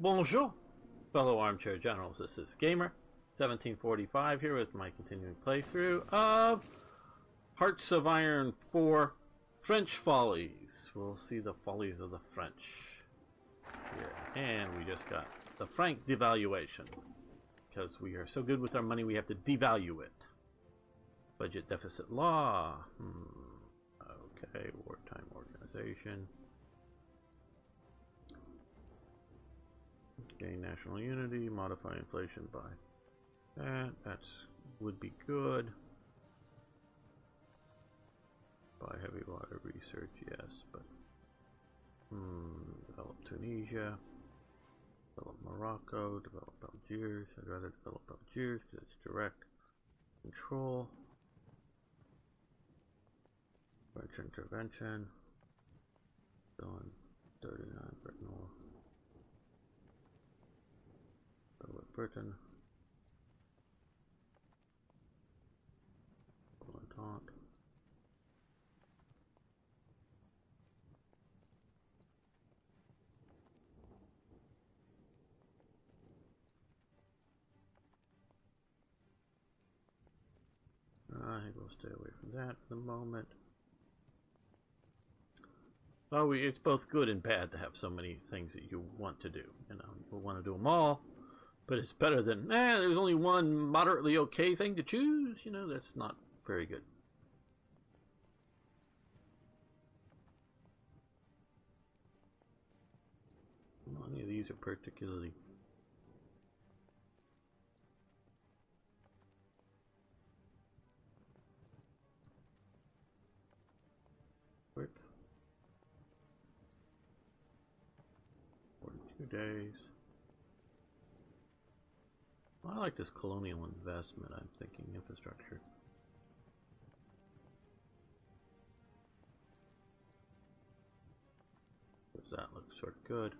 Bonjour, fellow armchair generals. This is Gamer 1745 here with my continuing playthrough of Hearts of Iron 4 French Folies. We'll see the follies of the French here. And we just got the franc devaluation. Because we are so good with our money, we have to devalue it. Budget deficit law. Okay, wartime organization. Gain national unity, modify inflation by that. That's would be good. Buy heavy water research, yes, but develop Tunisia, develop Morocco, develop Algiers. I'd rather develop Algiers because it's direct control. French intervention. Still in 39 Britain. With Britain. Entente. I think we'll stay away from that for the moment. Well, it's both good and bad to have so many things that you want to do. You know, you want to do them all. But it's better than, there's only one moderately okay thing to choose. You know, that's not very good. Well, any of these are particularly quick. 42 days. I like this colonial investment. I'm thinking infrastructure. Does that look sort of good?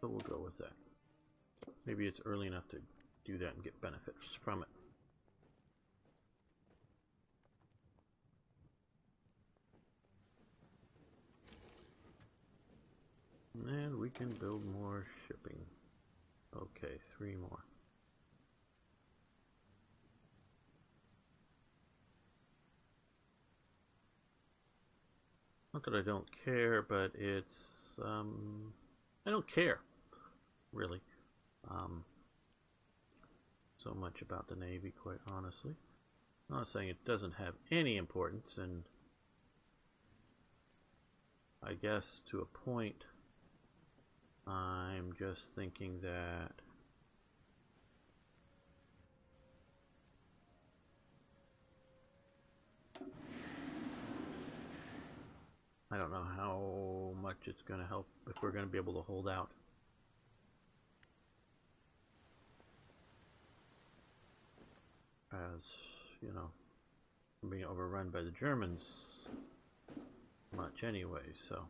So we'll go with that. Maybe it's early enough to do that and get benefits from it. And we can build more shipping. Okay, 3 more. Not that I don't care, but it's I don't care really so much about the Navy, quite honestly. I'm not saying it doesn't have any importance, and I guess to a point. I'm just thinking that I don't know how much it's going to help if we're going to be able to hold out. As, you know, being overrun by the Germans much anyway, so.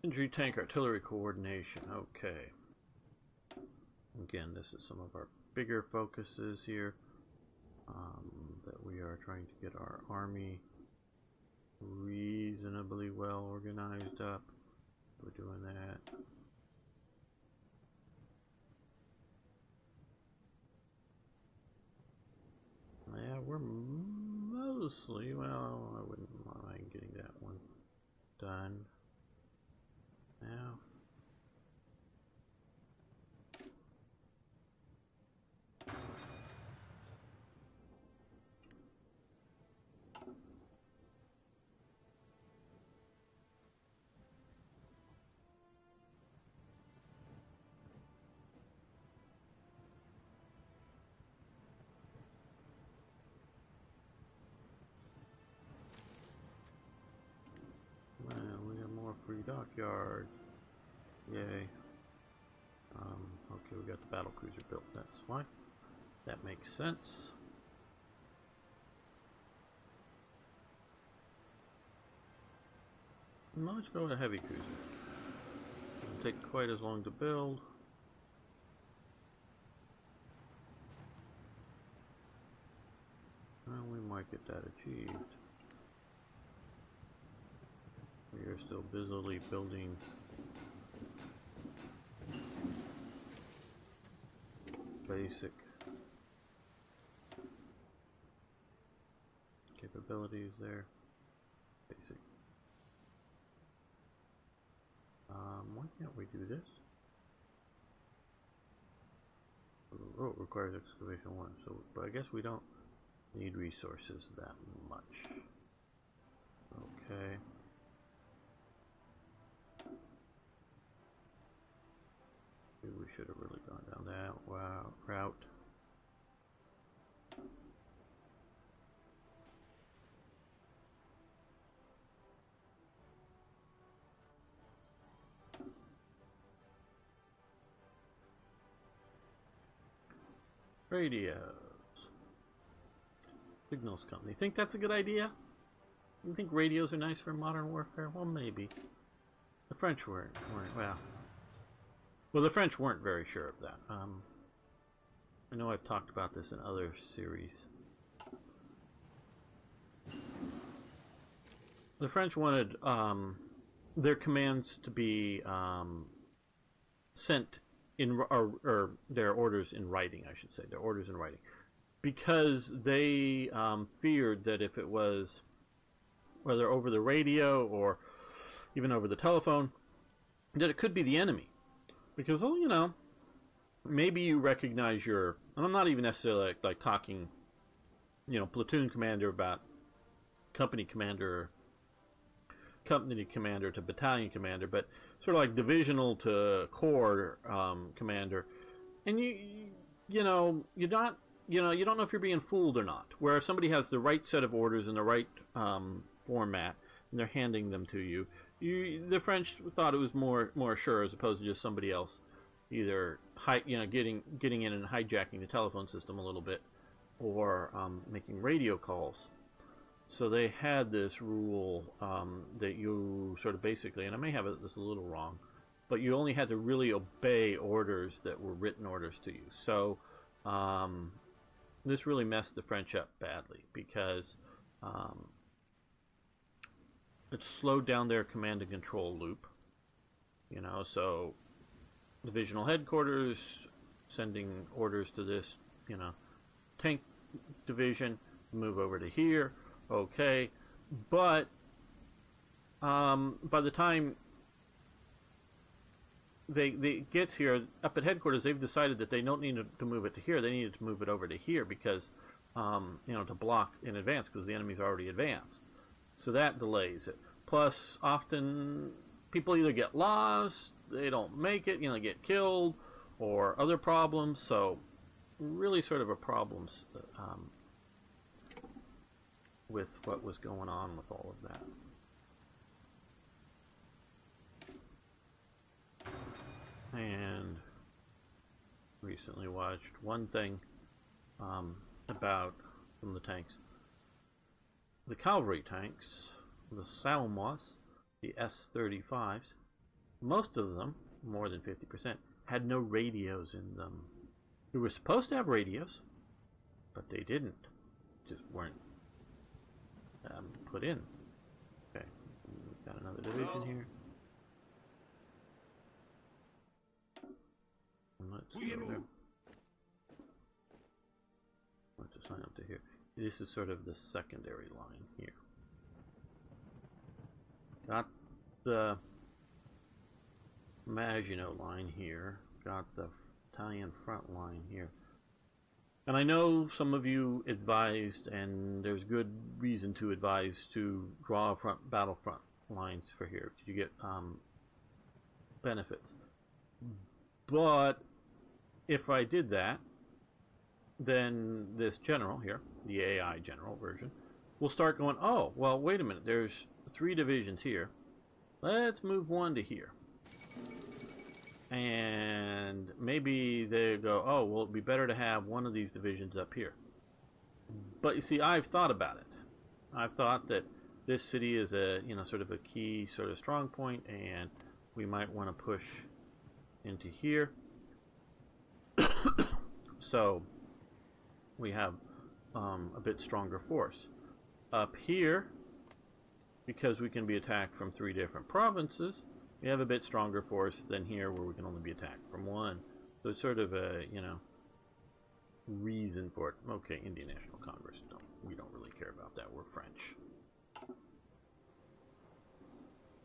Infantry tank artillery coordination. Okay. Again, this is some of our bigger focuses here that we are trying to get our army reasonably well organized up. We're doing that. Yeah, we're mostly, well, I wouldn't mind getting that one done. Now, we have more free dockyards. Yay. Okay, we got the battle cruiser built, that's why. That makes sense. Let's go with a heavy cruiser. Doesn't take quite as long to build. get that achieved. We are still busily building basic capabilities there. Basic. Why can't we do this? Oh, it requires excavation 1. So, but I guess we don't need resources that much. Okay. Maybe we should have really gone down that route. Radios. Signals company. Think that's a good idea? You think radios are nice for modern warfare? Well, maybe. The French weren't well, the French weren't very sure of that. I know I've talked about this in other series. The French wanted their commands to be sent in, or their orders in writing, I should say, their orders in writing, because they feared that if it was, whether over the radio or even over the telephone, that it could be the enemy. Because, well, you know, maybe you recognize your, and I'm not even necessarily like talking, you know, platoon commander about company commander to battalion commander, but sort of like divisional to corps commander, and you don't know if you're being fooled or not. Where somebody has the right set of orders in the right format, and they're handing them to you. The French thought it was more sure, as opposed to just somebody else either getting in and hijacking the telephone system a little bit, or making radio calls. So they had this rule that you sort of basically, and I may have this a little wrong, but you only had to really obey orders that were written orders to you. So this really messed the French up badly, because it slowed down their command and control loop. You know, so divisional headquarters sending orders to this, you know, tank division, move over to here. Okay, but by the time they gets here up at headquarters, they've decided that they don't need to move it to here. They needed to move it over to here because to block in advance, because the enemy's already advanced. So that delays it. Plus, often people either get lost, they don't make it, get killed, or other problems. So really sort of a problem with what was going on with all of that. And recently watched one thing about some of the tanks. The cavalry tanks, the Salmos, the S-35s, most of them, more than 50%, had no radios in them. They were supposed to have radios, but they didn't. Just weren't put in. Okay, we've got another division here. Let's go there. Let's assign up to here. This is sort of the secondary line here. Got the Maginot line here. Got the Italian front line here. And I know some of you advised, and there's good reason to advise, to draw battlefront lines for here. You get benefits. But if I did that, then this general here, the AI general version, will start going, oh, well, wait a minute, there's 3 divisions here. Let's move 1 to here. And maybe they go, oh, well, it'd be better to have one of these divisions up here. But you see, I've thought about it. I've thought that this city is a, sort of a key sort of strong point, and we might want to push into here. So we have a bit stronger force. Up here, because we can be attacked from 3 different provinces, we have a bit stronger force than here where we can only be attacked from 1. So it's sort of a, you know, reason for it. Okay, Indian National Congress. No, we don't really care about that. We're French.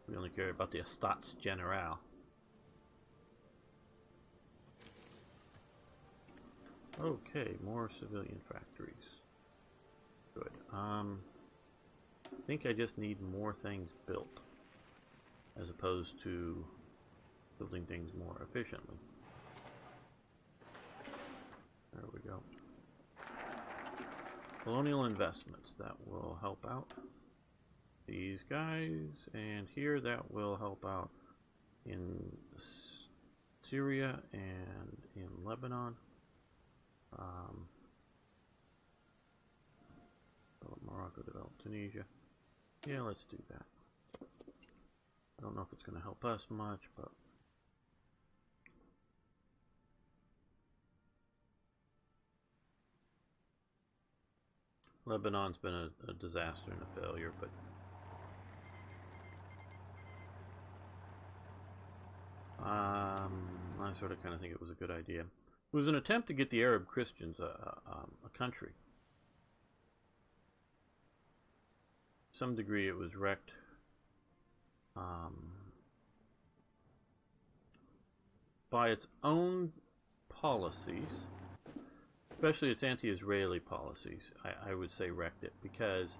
We only care about the Estats General. Okay, more civilian factories. Good. I think I just need more things built, as opposed to building things more efficiently. There we go. Colonial investments, that will help out these guys, and here that will help out in Syria and in Lebanon. Develop Morocco, develop Tunisia. Yeah, let's do that. I don't know if it's going to help us much, but Lebanon's been a disaster and a failure, but I sort of kind of think it was a good idea. It was an attempt to get the Arab Christians a country. To some degree it was wrecked by its own policies, especially its anti-Israeli policies. I would say wrecked it, because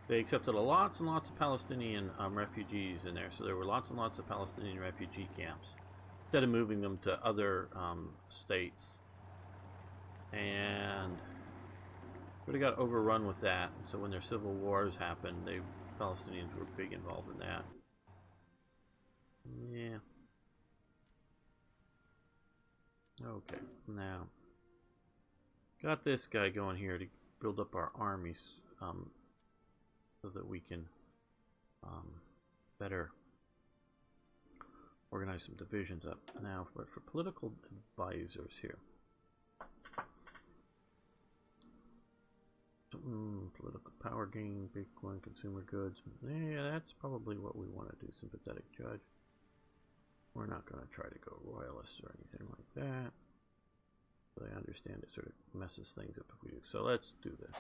they accepted lots and lots of Palestinian refugees in there, so there were lots and lots of Palestinian refugee camps instead of moving them to other states, and really got overrun with that. So when their civil wars happened, Palestinians were big involved in that. Yeah. Okay, now got this guy going here to build up our armies so that we can better organize some divisions up. Now, but for political advisors here, political power gain, Bitcoin, consumer goods. Yeah, that's probably what we want to do. Sympathetic judge. We're not going to try to go royalists or anything like that. But I understand it sort of messes things up if we do. So let's do this.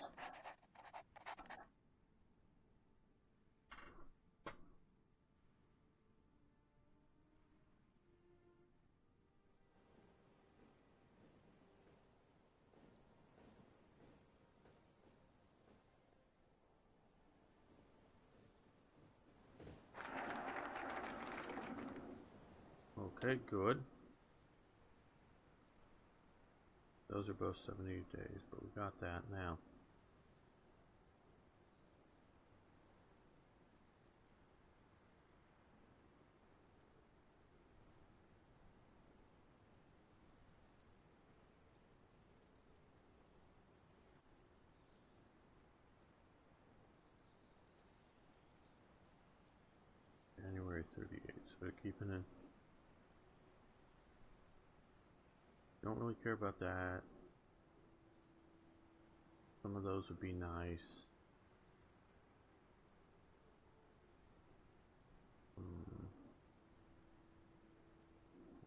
Okay, good. Those are both 70 days, but we got that now. January 38th, so keeping in. Don't really care about that. Some of those would be nice.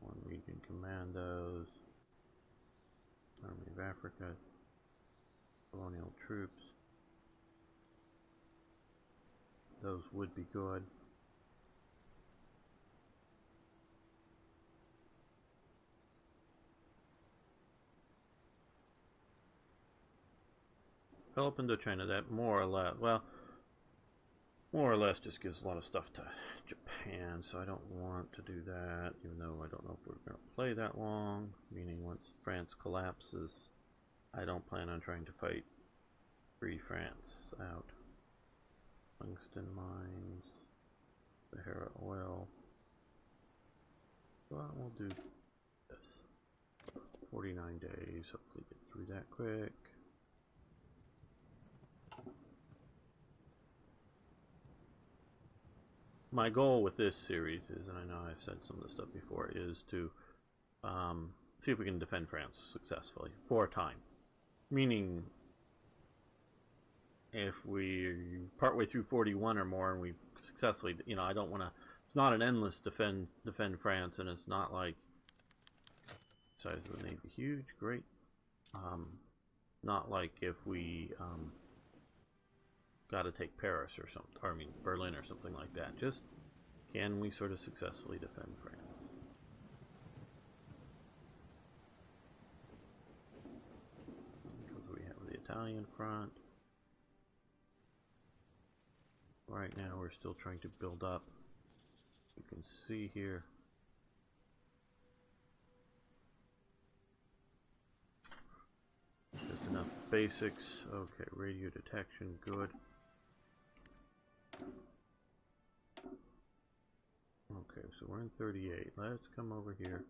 One region commandos. Army of Africa. Colonial troops. Those would be good. Help Indochina, that more or less, well, more or less just gives a lot of stuff to Japan, so I don't want to do that, even though I don't know if we're going to play that long, meaning once France collapses, I don't plan on trying to fight free France out. Tungsten mines, Sahara oil, well, we'll do this. 49 days, hopefully get through that quick. My goal with this series is, and I know I've said some of this stuff before, is to see if we can defend France successfully for a time. Meaning, if we partway through 41 or more and we've successfully, you know, I don't want to. It's not an endless defend France, and it's not like size of the Navy huge, great. Not like if we got to take Paris or something, or I mean Berlin or something like that. Just can we sort of successfully defend France? Because we have the Italian front. Right now we're still trying to build up. You can see here. Just enough basics. Okay, radio detection, good. Okay, so we're in 38. Let's come over here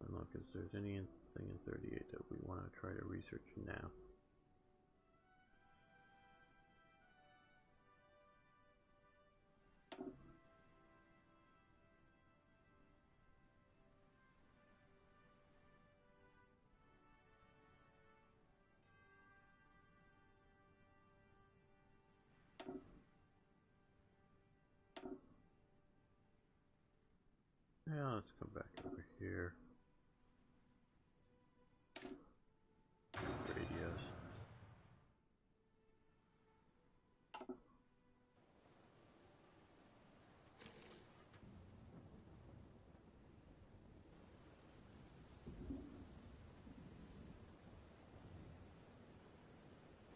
and look if there's anything in 38 that we want to try to research now. Yeah, let's come back over here. Radios.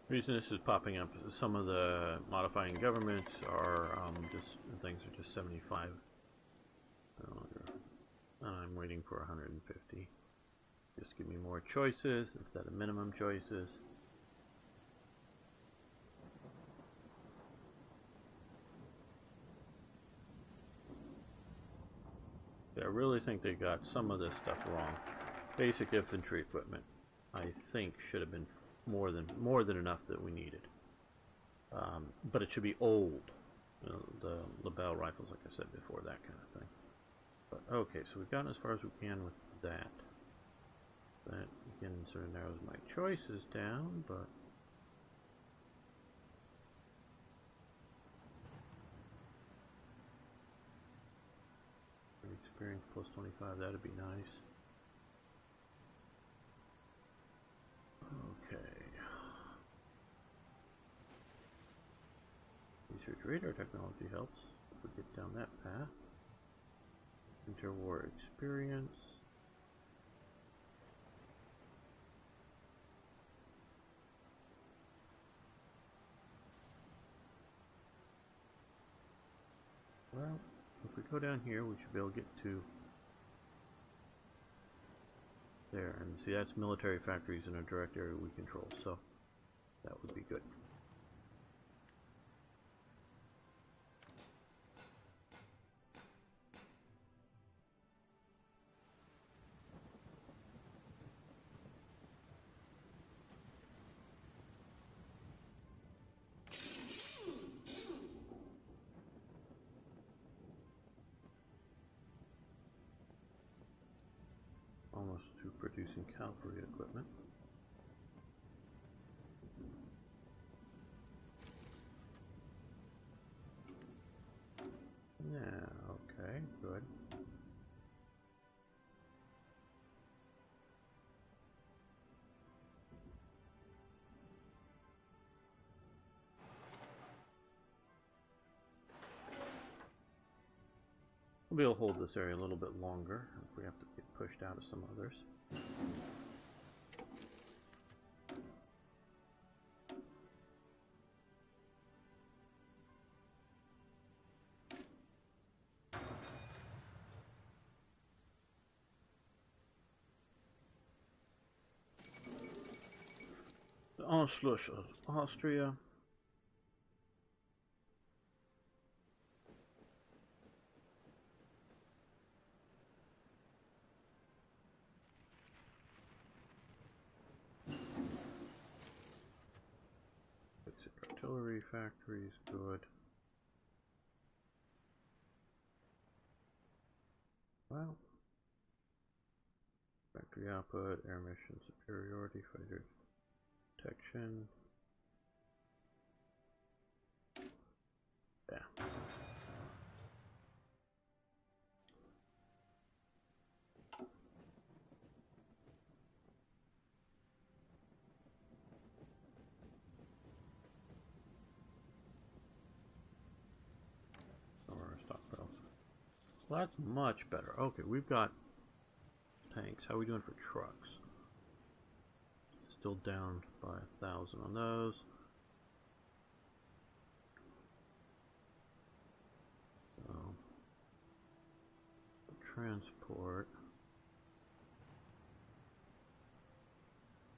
The reason this is popping up, some of the modifying governments are just things are just 75. I'm waiting for 150. Just give me more choices instead of minimum choices. I really think they got some of this stuff wrong. Basic infantry equipment, I think, should have been more than enough that we needed. But it should be old. You know, the Lebel rifles, like I said before, that kind of thing. But okay, so we've gotten as far as we can with that. That again sort of narrows my choices down, but experience plus 25, that'd be nice. Okay. Research radar technology helps if we get down that path. Interwar experience. Well, if we go down here, we should be able to get to there. And see, that's military factories in a direct area we control, so that would be good. Almost to producing cavalry equipment. Yeah, okay, good. We'll be able to hold this area a little bit longer if we have to get pushed out of some others. The Anschluss of Austria. Artillery factories, good. Well, factory output, air mission superiority, fighter detection. Yeah. Or stockpile. Well, that's much better. Okay, we've got tanks. How are we doing for trucks? Still down by 1,000 on those. So, transport.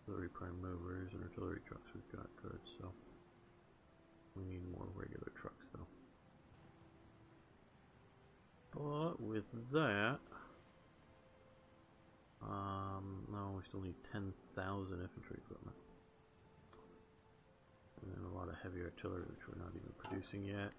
Artillery prime movers and artillery trucks we've got good, so we need more regular trucks though. But with that, no, we still need 10,000 infantry equipment. And then a lot of heavy artillery, which we're not even producing yet.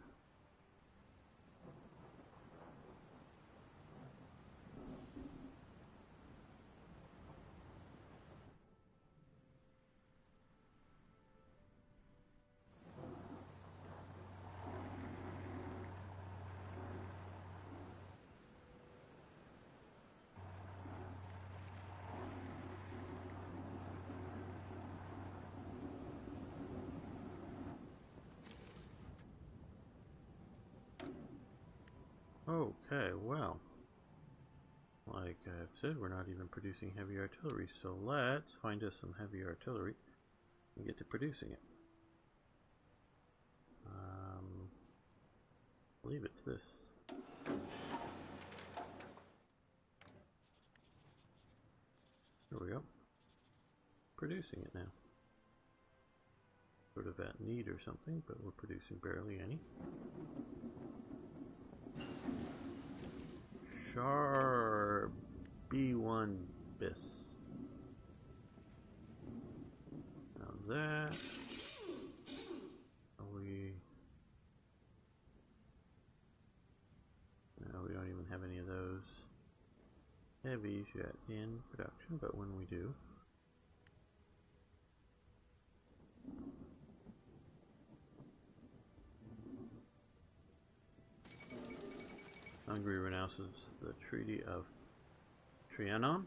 Okay, well, like I've said, we're not even producing heavy artillery, so let's find us some heavy artillery and get to producing it. I believe it's this. There we go. Producing it now. Sort of at need or something, but we're producing barely any. Char B1 bis. Now that we don't even have any of those heavies yet in production, but when we do, Hungary renounces the Treaty of Trianon,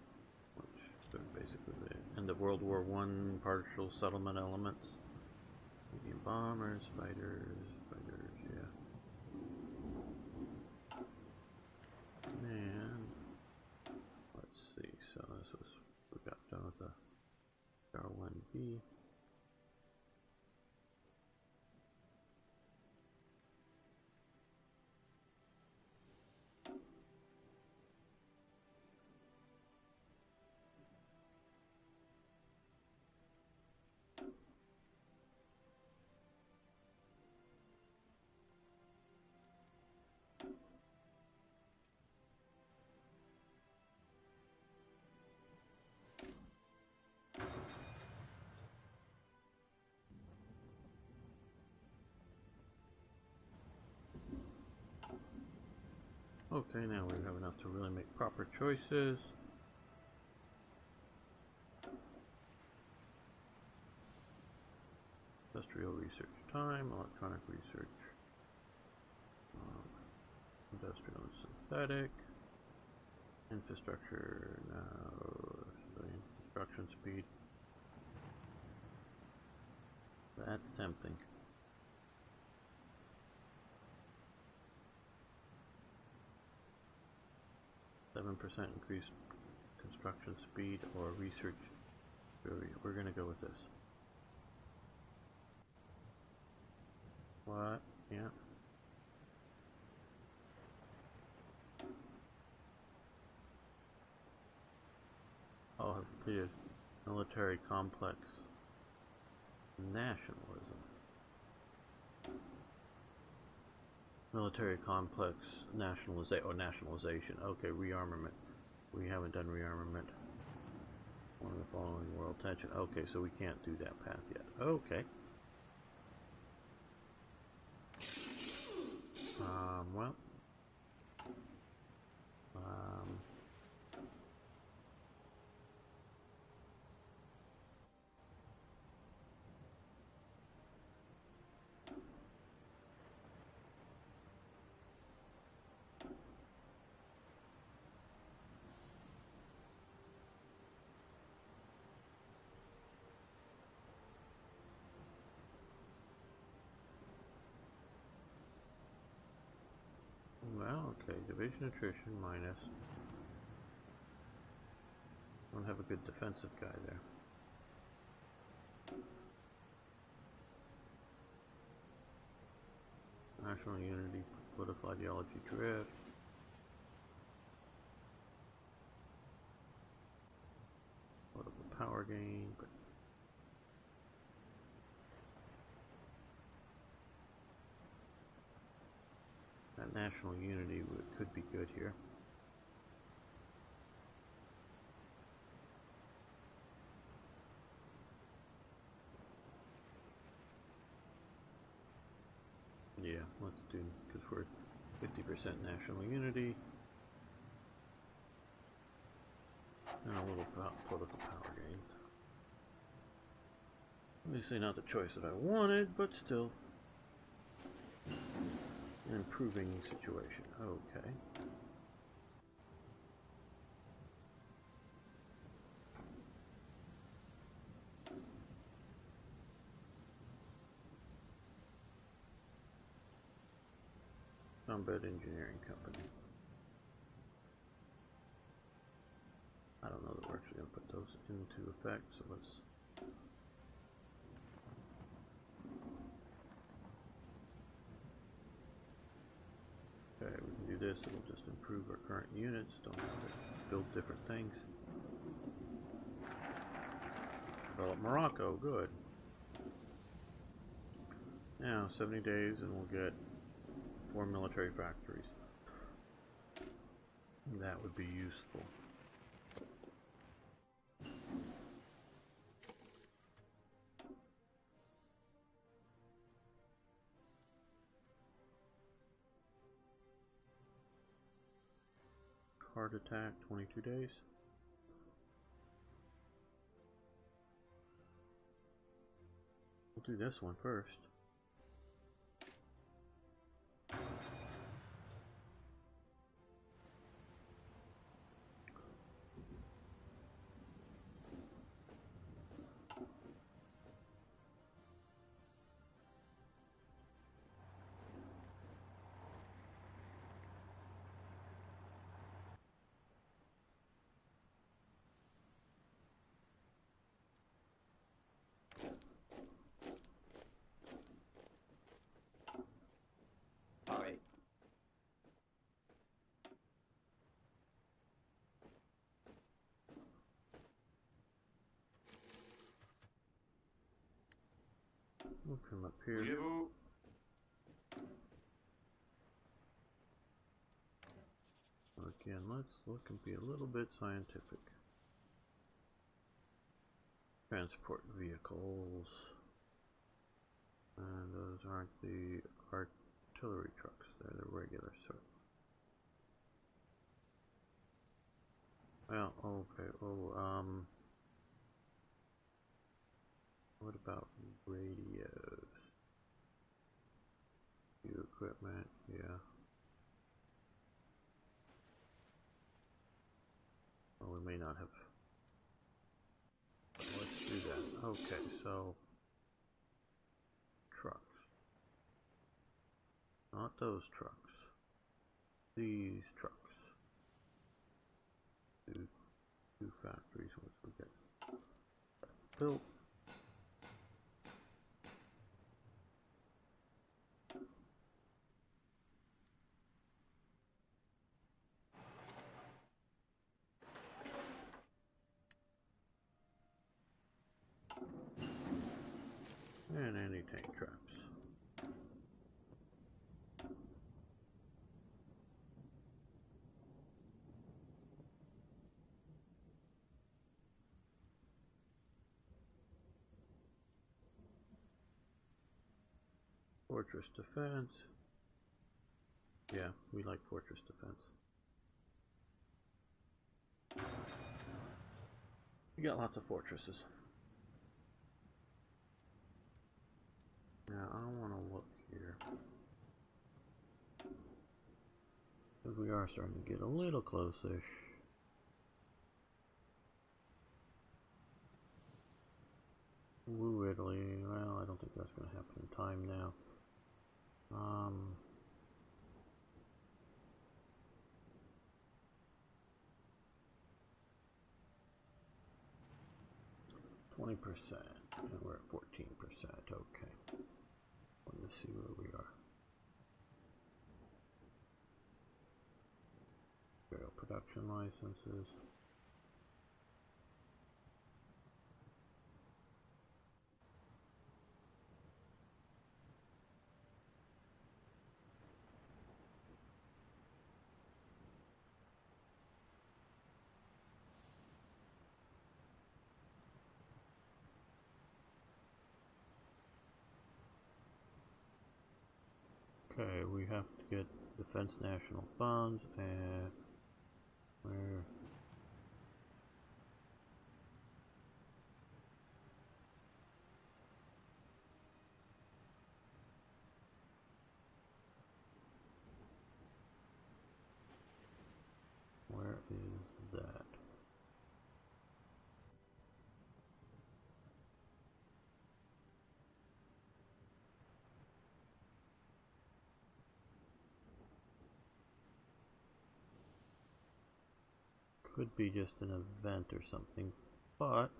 which is basically the end of World War I partial settlement elements. Medium bombers, fighters, yeah. And let's see, so this was, we got done with the R1B. Okay, now we have enough to really make proper choices. Industrial research time, electronic research, industrial and synthetic, infrastructure, no, construction speed. That's tempting. %7 increased construction speed or research. We're gonna go with this. What? Yeah. Oh, has completed military complex nationalism. Military complex nationalization. Okay, rearmament. We haven't done rearmament. One of the following world tension. Okay, so we can't do that path yet. Okay. Well. Population attrition minus. Don't have a good defensive guy there. National unity, political ideology drift. Political power gain, but that national unity could be good here. Yeah, let's do, because we're 50% national unity. And a little political power gain. Obviously not the choice that I wanted, but still an improving situation. Okay. Combat Engineering Company. I don't know that we're actually going to put those into effect, so let's... Okay, we can do this, it'll just improve our current units, don't have to build different things. Develop Morocco, good. Now, 70 days and we'll get 4 military factories. That would be useful. Heart attack, 22 days. We'll do this one first. We'll come up here. Again, let's look and be a little bit scientific. Transport vehicles. And those aren't the artillery trucks, they're the regular sort. Well, okay, what about radios? New equipment, yeah. Well, we may not have. Let's do that. Okay, so trucks. Not those trucks. These trucks. Two factories once we get built. And anti-tank traps. Fortress defense. Yeah, we like fortress defense. We got lots of fortresses. Now I want to look here, because we are starting to get a little close-ish. Woo, Italy. Well, I don't think that's going to happen in time now. 20%. And we're at 14%. Okay. Let's see where we are. Serial production licenses. Okay, we have to get Defense National Funds and where is that? Could be just an event or something, but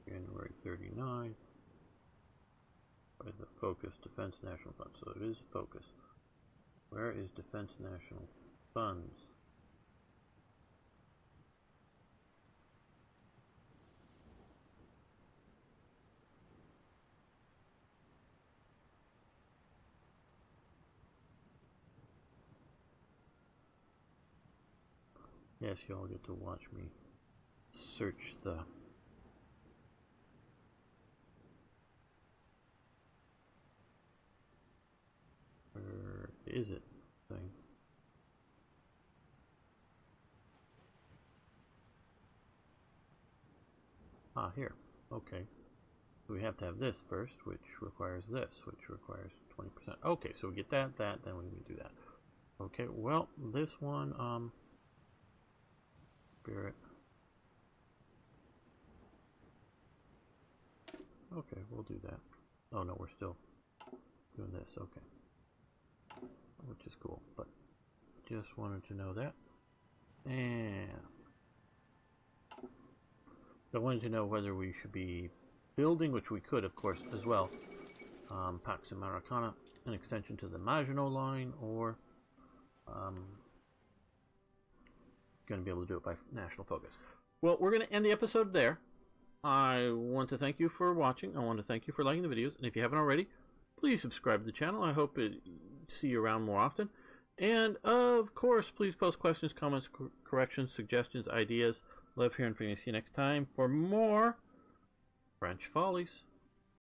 January 39. By the focus Defense National Fund. So it is focus. Where is Defense National Funds? Yes, y'all get to watch me search the where is it thing. Ah, here. Okay. We have to have this first, which requires this, which requires 20%. Okay, so we get that, then we can do that. Okay, well, this one, Spirit. Okay, we'll do that. Oh no, we're still doing this, okay. Which is cool, but just wanted to know that. And I wanted to know whether we should be building, which we could, of course, as well, Pax Americana, an extension to the Maginot Line, or going to be able to do it by national focus. Well, we're going to end the episode there. I want to thank you for watching. I want to thank you for liking the videos. And if you haven't already, please subscribe to the channel. I hope to see you around more often. And, of course, please post questions, comments, corrections, suggestions, ideas. Love hearing from you. See you next time for more French Folies.